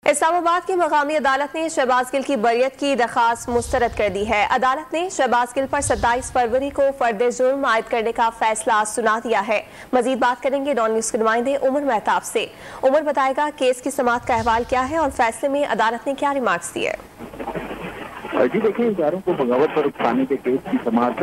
इस्लामाबाद की मकामी अदालत ने शहबाज गिल की बरियत की दरखास्त मुस्तरद कर दी है। अदालत ने शहबाज गिल पर 27 फरवरी को फर्द जुर्म आयद करने का फैसला सुना दिया है। मजीद बात करेंगे डॉन न्यूज के नुमाइंदे उमर मेहताब से। उमर बताएगा केस की समाअत का अहवाल क्या है और फैसले में अदालत ने क्या रिमार्क्स दिए। जी देखिए, इदारों को बगावत पर उकसाने के केस की समाअत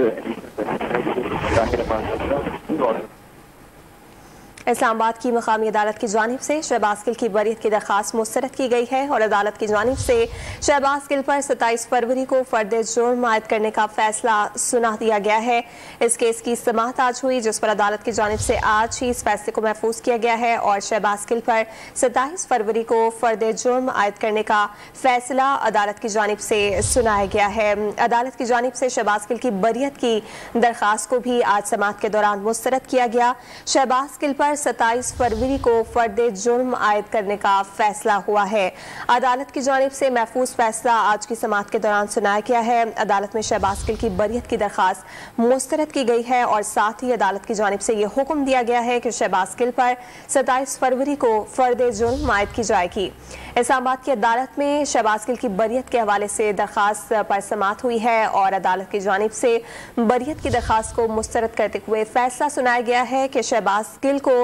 इस्लामाबाद की मकामी अदालत की जानिब से शहबाज गिल की बरियत की दरखास्त मुस्तरद की गई है और अदालत की जानिब से शहबाज गिल पर 27 फरवरी को फर्द जुर्म आयद करने का फैसला सुना दिया गया है। इस केस की समाअत आज हुई, जिस पर अदालत की जानिब से आज ही इस फैसले को महफूज किया गया है और शहबाज गिल पर 27 फरवरी को फर्द जुर्म आयद करने का फैसला अदालत की जानिब से सुनाया गया है। अदालत की जानिब से शहबाज गिल की बरियत की दरखास्त को भी आज समाअत के दौरान मुस्तरद किया गया। शहबाज गिल पर 27 फरवरी को फर्द जुर्म आयद करने का फैसला हुआ है। अदालत की जानिब से महफूज फैसला आज की समाअत के दौरान सुनाया गया है। अदालत में शहबाज गिल की बरियत की दरखास्त मुस्तरद की गई है और साथ ही अदालत की जानिब से यह हुक्म दिया गया है कि शहबाज गिल पर 27 फरवरी को फर्द जुर्म आयद की जाएगी। इस्लामाबाद की अदालत में शहबाज गिल की बरियत के हवाले से दरखास्त पर समाअत हुई है और अदालत की जानिब से बरियत की दरखास्त को मुस्तरद करते हुए फैसला सुनाया गया है कि शहबाज गिल को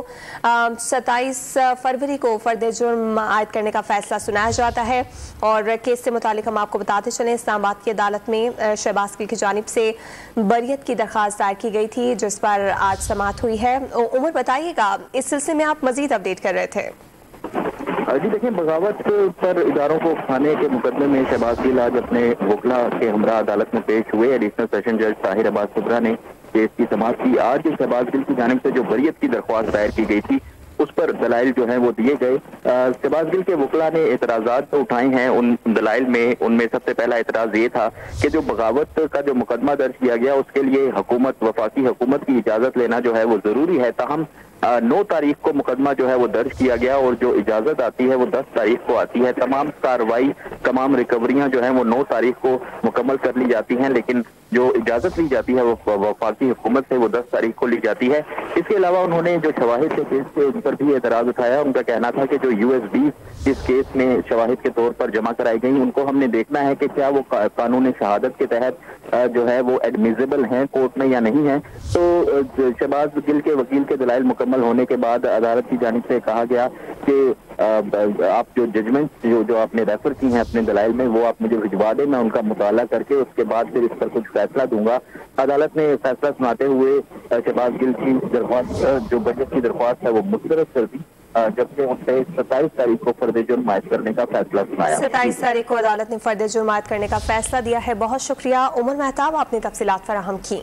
27 फरवरी को फर्द जुर्म आयद करने का फैसला सुनाया जाता है। और केस से मुतालिक हम आपको बताते चलें, इस्लामाबाद की अदालत में शहबाज गिल की जानिब से बरियत की दरखास्त दायर की गई थी, जिस पर आज समाअत हुई है। उमर बताइएगा, इस सिलसिले में आप मजीद अपडेट कर रहे थे। जी देखिए, बगावत पर इदारों को उकसाने के मुकदमे में शहबाज गिल आज अपने वकला के हमरा अदालत में पेश हुए। एडिशनल सेशन जज ताहिर अब्बास कुबरा ने केस की समाअत की। आज शहबाज गिल की जानिब से जो बरियत की दरख्वास्त दायर की गई थी उस पर दलाइल जो है वो दिए गए। शहबाज गिल के वकला ने एतराजात तो उठाए हैं। उन दलाइल में उनमें सबसे पहला एतराज ये था कि जो बगावत का जो मुकदमा दर्ज किया गया उसके लिए हुकूमत, वफाकी हुकूमत की इजाजत लेना जो है वो जरूरी है। ताहम 9 तारीख को मुकदमा जो है वो दर्ज किया गया और जो इजाजत आती है वो 10 तारीख को आती है। तमाम कार्रवाई, तमाम रिकवरियां जो है वो 9 तारीख को मुकम्मल कर ली जाती हैं, लेकिन जो इजाजत ली जाती है वो वफाकी हुकूमत से वो 10 तारीख को ली जाती है। इसके अलावा उन्होंने जो शवाहिद के केस थे उन पर भी एतराज उठाया। उनका कहना था कि जो USB इस केस में शवाहिद के तौर पर जमा कराई गई, उनको हमने देखना है कि क्या वो कानून शहादत के तहत जो है वो एडमिजिबल हैं कोर्ट में या नहीं है। तो शहबाज गिल के वकील के दलाइल मुकम्मल होने के बाद अदालत की जानिब से कहा गया कि आप जो जजमेंट जो आपने रेफर की हैं अपने दलाइल में वो आप मुझे भिजवा दें, मैं उनका मुताला करके उसके बाद फिर इस पर कुछ फैसला दूंगा। अदालत ने फैसला सुनाते हुए शहबाज गिल की दरख्वास्त, जो बजट की दरख्वास्त है वो मुस्तरद कर दी, जबकि उनसे 27 तारीख को फर्द जुर्म आयद करने का फैसला सुनाया। 27 तारीख को अदालत ने फर्द जुर्म आयद करने का फैसला दिया है। बहुत शुक्रिया उमर मेहताब, आपने तफसीलात फराहम की।